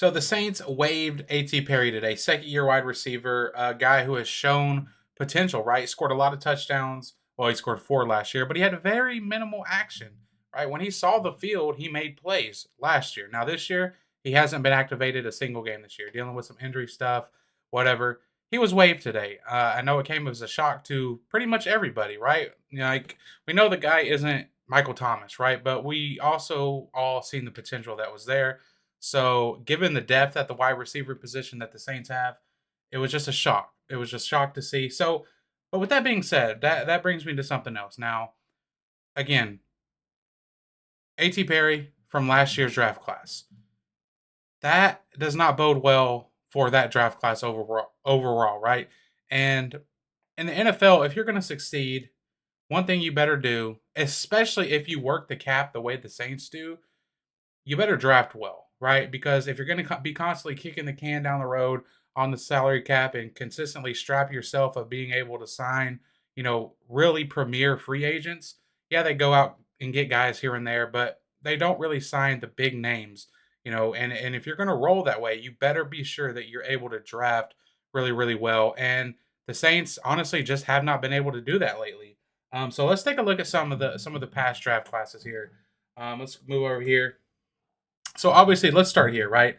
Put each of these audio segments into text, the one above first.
So the Saints waived A.T. Perry today, second-year wide receiver, a guy who has shown potential, right? Scored a lot of touchdowns. Well, he scored 4 last year, but he had very minimal action, right? When he saw the field, he made plays last year. Now this year, he hasn't been activated a single game this year, dealing with some injury stuff, whatever. He was waived today. I know it came as a shock to pretty much everybody, right? Like we know the guy isn't Michael Thomas, right? But we also all seen the potential that was there. So, given the depth at the wide receiver position that the Saints have, it was just a shock. It was just shock to see. So, but with that being said, that brings me to something else. Now, again, A.T. Perry from last year's draft class. That does not bode well for that draft class overall, right? And in the NFL, if you're going to succeed, one thing you better do, especially if you work the cap the way the Saints do, you better draft well, right? Because if you're going to be constantly kicking the can down the road on the salary cap and consistently strap yourself of being able to sign, really premier free agents, yeah, they go out and get guys here and there, but they don't really sign the big names, and if you're going to roll that way, you better be sure that you're able to draft really, really well. And the Saints honestly just have not been able to do that lately. So let's take a look at some of the past draft classes here. Let's move over here. So obviously, let's start here, right?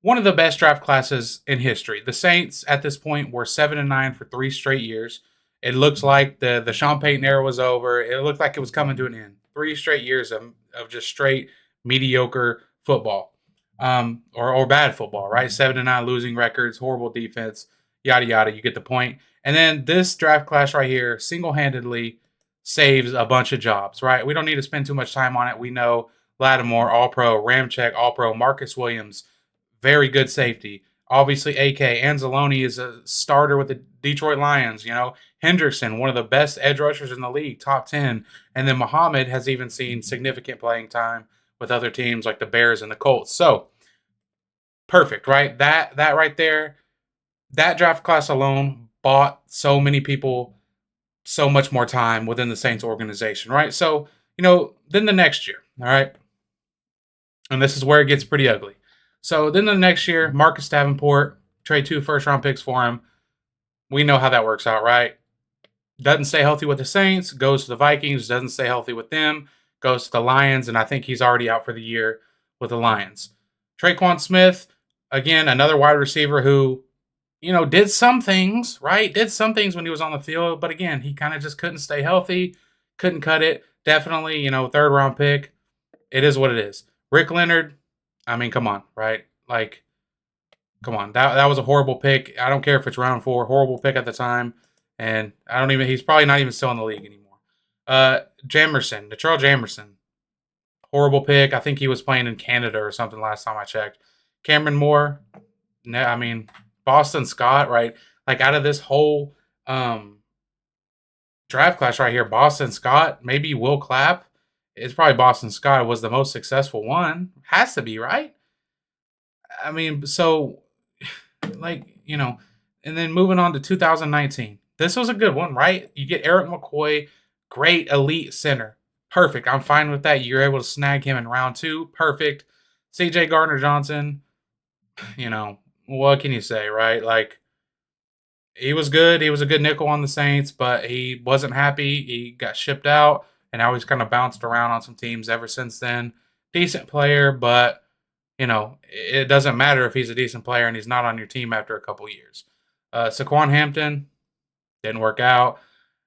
One of the best draft classes in history. The Saints at this point were 7-9 for 3 straight years. It looks like the Sean Payton era was over. It looked like it was coming to an end. 3 straight years of just straight mediocre football, or bad football, right? 7-9 losing records, horrible defense, yada yada. You get the point. And then this draft class right here single handedly saves a bunch of jobs, right? We don't need to spend too much time on it. We know Lattimore, All Pro, Ramczyk, All Pro, Marcus Williams, very good safety. Obviously, AK Anzalone is a starter with the Detroit Lions. Hendrickson, one of the best edge rushers in the league, top 10. And then Muhammad has even seen significant playing time with other teams like the Bears and the Colts. So perfect, right? That right there, that draft class alone bought so many people so much more time within the Saints organization, right? So, then the next year, all right, and this is where it gets pretty ugly. So then the next year, Marcus Davenport, trade 2 first-round picks for him. We know how that works out, right? Doesn't stay healthy with the Saints, goes to the Vikings, doesn't stay healthy with them, goes to the Lions, and I think he's already out for the year with the Lions. Traquan Smith, again, another wide receiver who, did some things, right? Did some things when he was on the field, but again, he kind of just couldn't stay healthy, couldn't cut it. Definitely, third-round pick. It is what it is. Rick Leonard, I mean, come on, right? Like, come on. That was a horrible pick. I don't care if it's round 4, horrible pick at the time. And he's probably not even still in the league anymore. Jamerson, Latrell Jamerson, horrible pick. I think he was playing in Canada or something last time I checked. Cameron Moore, I mean, Boston Scott, right? Like, out of this whole draft class right here, Boston Scott, maybe Will Clapp. It's probably Boston Scott was the most successful one. Has to be, right? I mean, so like, and then moving on to 2019. This was a good one, right? You get Eric McCoy, great elite center. Perfect. I'm fine with that. You're able to snag him in round 2. Perfect. CJ Gardner Johnson, what can you say, right? Like, he was good. He was a good nickel on the Saints, but he wasn't happy. He got shipped out, and now he's kind of bounced around on some teams ever since then. Decent player, but it doesn't matter if he's a decent player and he's not on your team after a couple years. Saquon Hampton didn't work out.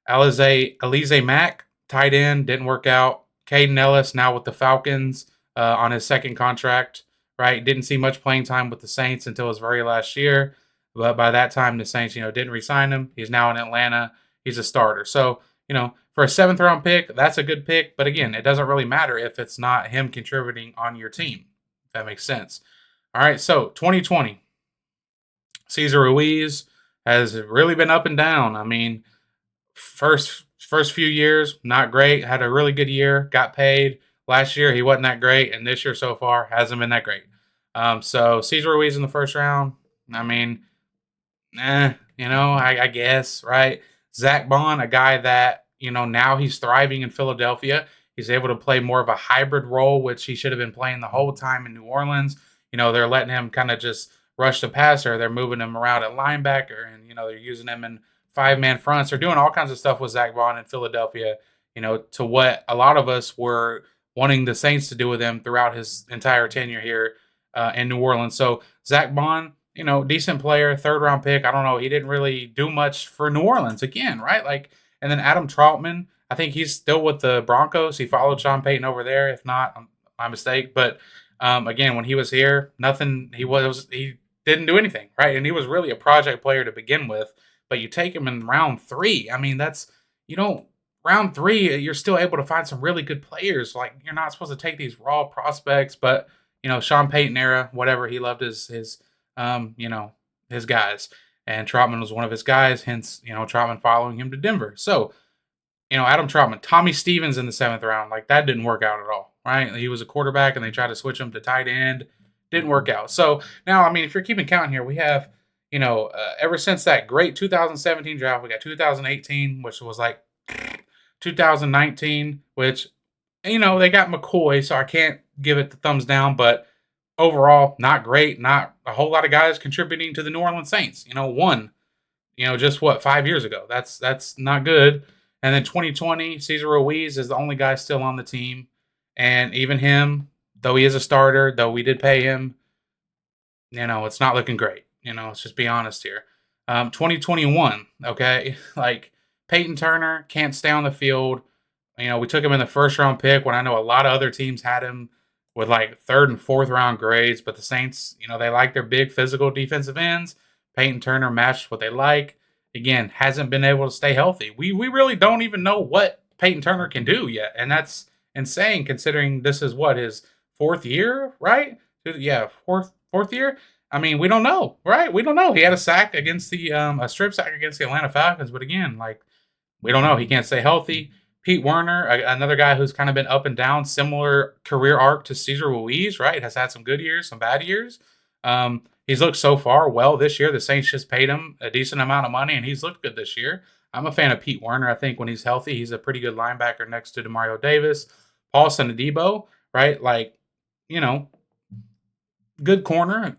Alize Mack, tight end, didn't work out. Caden Ellis now with the Falcons on his second contract, right? Didn't see much playing time with the Saints until his very last year. But by that time, the Saints, didn't re-sign him. He's now in Atlanta. He's a starter. So, for a 7th-round pick, that's a good pick. But again, it doesn't really matter if it's not him contributing on your team. If that makes sense. All right, so 2020. Cesar Ruiz has really been up and down. I mean, first few years, not great. Had a really good year. Got paid. Last year, he wasn't that great. And this year so far, hasn't been that great. So Cesar Ruiz in the first round. I mean, I guess, right? Zach Bond, a guy that, now he's thriving in Philadelphia. He's able to play more of a hybrid role, which he should have been playing the whole time in New Orleans. they're letting him kind of just rush the passer. They're moving him around at linebacker, and they're using him in 5-man fronts. They're doing all kinds of stuff with Zach Bond in Philadelphia. To what a lot of us were wanting the Saints to do with him throughout his entire tenure here in New Orleans. So Zach Bond, decent player, 3rd round pick. I don't know. He didn't really do much for New Orleans again, right? Like, and then Adam Troutman, I think he's still with the Broncos. He followed Sean Payton over there. If not, my mistake. But again, when he was here, nothing. He didn't do anything, right? And he was really a project player to begin with. But you take him in round 3. I mean, that's you don't round 3. You're still able to find some really good players. Like, you're not supposed to take these raw prospects, but Sean Payton era, whatever. He loved his guys, and Troutman was one of his guys. Hence, Troutman following him to Denver. So Adam Troutman, Tommy Stevens in the 7th round, like that didn't work out at all, right? He was a quarterback, and they tried to switch him to tight end, didn't work out. So now, I mean, if you're keeping count here, we have, ever since that great 2017 draft, we got 2018, which was like 2019, which they got McCoy, so I can't give it the thumbs down, but overall, not great. Not a whole lot of guys contributing to the New Orleans Saints. One, just what, 5 years ago. That's not good. And then 2020, Cesar Ruiz is the only guy still on the team. And even him, though he is a starter, though we did pay him, it's not looking great. Let's just be honest here. 2021, okay? Like, Peyton Turner can't stay on the field. We took him in the 1st round pick when I know a lot of other teams had him with like 3rd and 4th round grades, but the Saints, they like their big physical defensive ends. Peyton Turner matched what they like. Again, hasn't been able to stay healthy. We really don't even know what Peyton Turner can do yet, and that's insane considering this is what, his 4th year, right? Yeah, fourth year. I mean, we don't know, right? We don't know. He had a sack against a strip sack against the Atlanta Falcons, but again, like, we don't know. He can't stay healthy. Pete Werner, another guy who's kind of been up and down, similar career arc to Cesar Ruiz, right? Has had some good years, some bad years. He's looked so far well this year. The Saints just paid him a decent amount of money, and he's looked good this year. I'm a fan of Pete Werner. I think when he's healthy, he's a pretty good linebacker next to Demario Davis. Paulson Adebo, right? Like, good corner.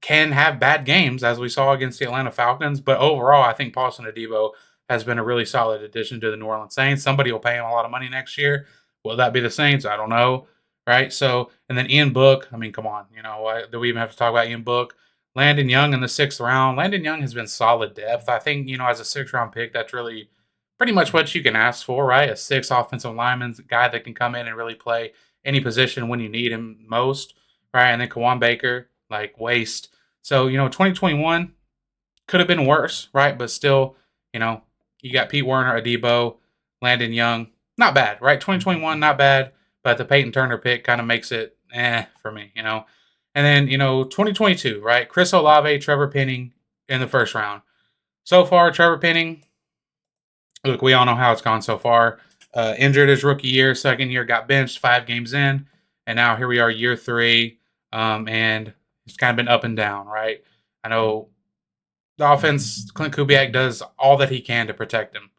Can have bad games, as we saw against the Atlanta Falcons, but overall, I think Paulson Adebo has been a really solid addition to the New Orleans Saints. Somebody will pay him a lot of money next year. Will that be the Saints? I don't know. Right. So, and then Ian Book. I mean, come on. Do we even have to talk about Ian Book? Landon Young in the 6th round. Landon Young has been solid depth. I think, as a 6th round pick, that's really pretty much what you can ask for, right? A 6 offensive lineman, guy that can come in and really play any position when you need him most, right? And then Kawan Baker, like, waste. So, 2021 could have been worse, right? But still, you got Pete Werner, Adebo, Landon Young. Not bad, right? 2021, not bad. But the Peyton Turner pick kind of makes it for me, And then, 2022, right? Chris Olave, Trevor Penning in the 1st round. So far, Trevor Penning, look, we all know how it's gone so far. Injured his rookie year, 2nd year, got benched 5 games in. And now here we are, year 3. And it's kind of been up and down, right? I know the offense, Clint Kubiak does all that he can to protect him.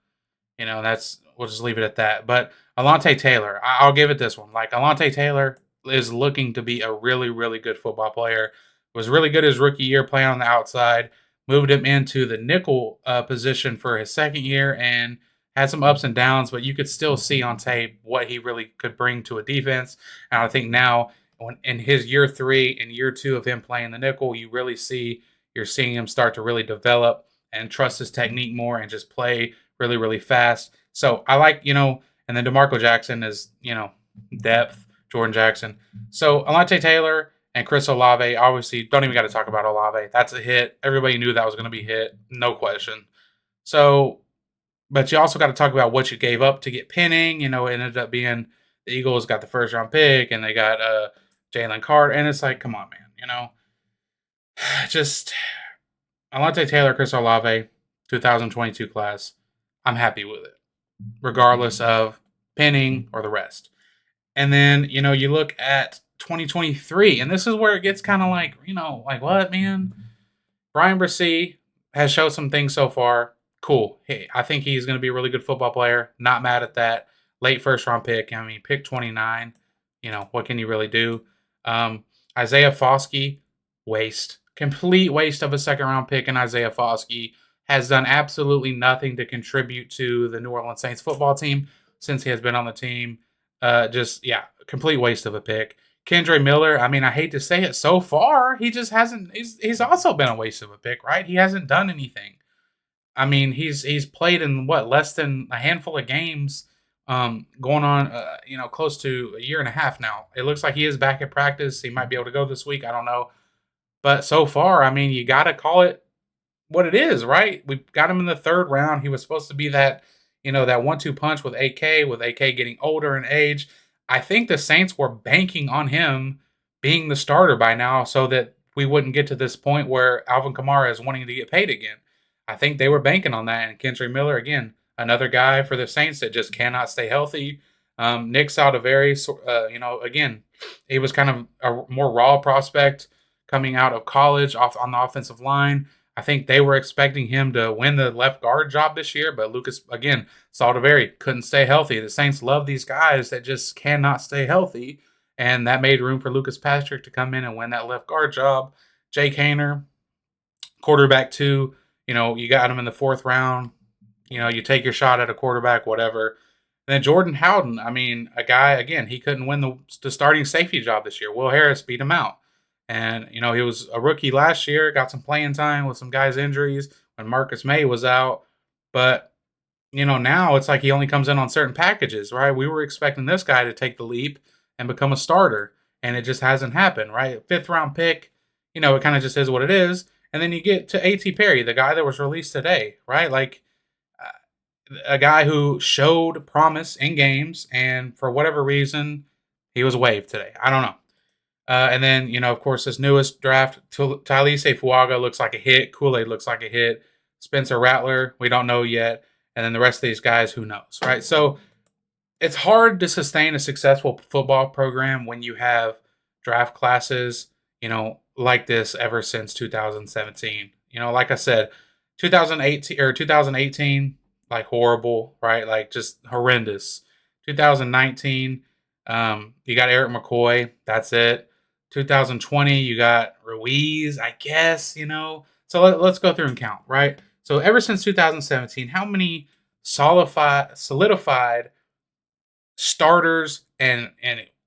We'll just leave it at that. But Alontae Taylor, I'll give it this one. Like, Alontae Taylor is looking to be a really, really good football player. Was really good his rookie year playing on the outside. Moved him into the nickel position for his 2nd year and had some ups and downs, but you could still see on tape what he really could bring to a defense. And I think now, in his year 3 and year 2 of him playing the nickel, you're seeing him start to really develop and trust his technique more and just play really, really fast. So I like, and then DeMarco Jackson is, depth, Jordan Jackson. So Alontae Taylor and Chris Olave, obviously, don't even got to talk about Olave. That's a hit. Everybody knew that was going to be hit, no question. So, but you also got to talk about what you gave up to get Penning. It ended up being the Eagles got the 1st-round pick, and they got Jalen Carter. And it's like, come on, man, just Alontae Taylor, Chris Olave, 2022 class. I'm happy with it, regardless of Penning or the rest. And then, you look at 2023, and this is where it gets kind of like, like, what, man? Brian Bresee has shown some things so far. Cool. Hey, I think he's going to be a really good football player. Not mad at that. Late 1st-round pick. I mean, pick 29. What can you really do? Isaiah Foskey, waste. Complete waste of a second round pick, and Isaiah Foskey has done absolutely nothing to contribute to the New Orleans Saints football team since he has been on the team. Yeah, complete waste of a pick. Kendre Miller, I mean, I hate to say it, so far he just hasn't. He's also been a waste of a pick, right? He hasn't done anything. I mean, he's played in what, less than a handful of games, going on, close to a year and a half now. It looks like he is back at practice. He might be able to go this week. I don't know, but so far, I mean, you got to call it what it is, right? We got him in the third round. He was supposed to be that, that 1-2 punch with AK, with AK getting older in age. I think the Saints were banking on him being the starter by now so that we wouldn't get to this point where Alvin Kamara is wanting to get paid again. I think they were banking on that. And Kendre Miller, again, another guy for the Saints that just cannot stay healthy. Nick Saldiveri, again, he was kind of a more raw prospect coming out of college off on the offensive line. I think they were expecting him to win the left guard job this year, but Lucas, again, Saldiveri couldn't stay healthy. The Saints love these guys that just cannot stay healthy, and that made room for Lucas Patrick to come in and win that left guard job. Jake Haener, quarterback 2, you got him in the fourth round. You take your shot at a quarterback, whatever. And then Jordan Howden, I mean, a guy, again, he couldn't win the starting safety job this year. Will Harris beat him out. And, he was a rookie last year, got some playing time with some guys' injuries when Marcus May was out. But, now it's like he only comes in on certain packages, right? We were expecting this guy to take the leap and become a starter, and it just hasn't happened, right? Fifth round pick, it kind of just is what it is. And then you get to A.T. Perry, the guy that was released today, right? Like, a guy who showed promise in games, and for whatever reason, he was waived today. I don't know. And then, of course, this newest draft, Taliese Fuaga looks like a hit. Kool-Aid looks like a hit. Spencer Rattler, we don't know yet. And then the rest of these guys, who knows, right? So it's hard to sustain a successful football program when you have draft classes, like this ever since 2017. Like I said, 2018, like horrible, right? Like just horrendous. 2019, you got Eric McCoy. That's it. 2020, you got Ruiz, I guess, So let's go through and count, right? So ever since 2017, how many solidified starters and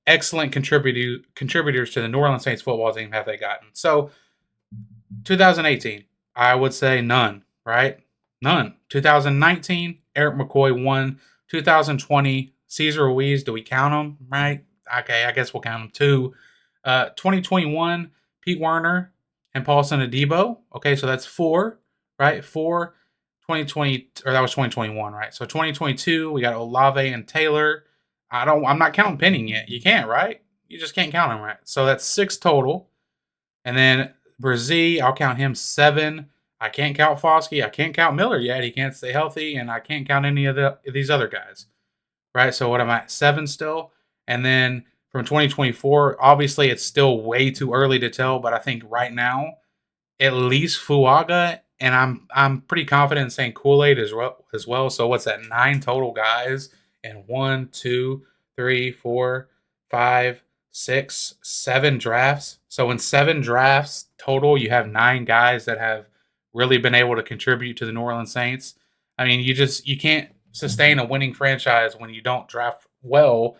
excellent contributors to the New Orleans Saints football team have they gotten? So 2018, I would say none, right? None. 2019, Eric McCoy won. 2020, Cesar Ruiz, do we count him, right? Okay, I guess we'll count him 2. 2021, Pete Werner and Paulson Adebo. Okay, so that's 4, right? 4. 2020, or that was 2021, right? So 2022, we got Olave and Taylor. I'm not counting Penning yet. You can't, right? You just can't count them, right? So that's 6 total. And then Brzee, I'll count him 7. I can't count Foskey. I can't count Miller yet. He can't stay healthy, and I can't count any of these other guys, right? So what am I at? 7 still. And then from 2024, obviously it's still way too early to tell, but I think right now, at least Fuaga, and I'm pretty confident in saying Kool-Aid as well. So what's that? 9 total guys, and 1, 2, 3, 4, 5, 6, 7 drafts. So in 7 drafts total, you have 9 guys that have really been able to contribute to the New Orleans Saints. I mean, you can't sustain a winning franchise when you don't draft well,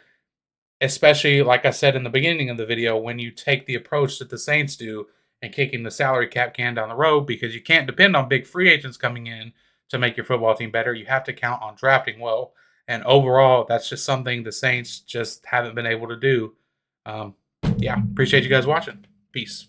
especially, like I said in the beginning of the video, when you take the approach that the Saints do and kicking the salary cap can down the road, because you can't depend on big free agents coming in to make your football team better. You have to count on drafting well. And overall, that's just something the Saints just haven't been able to do. Yeah, appreciate you guys watching. Peace.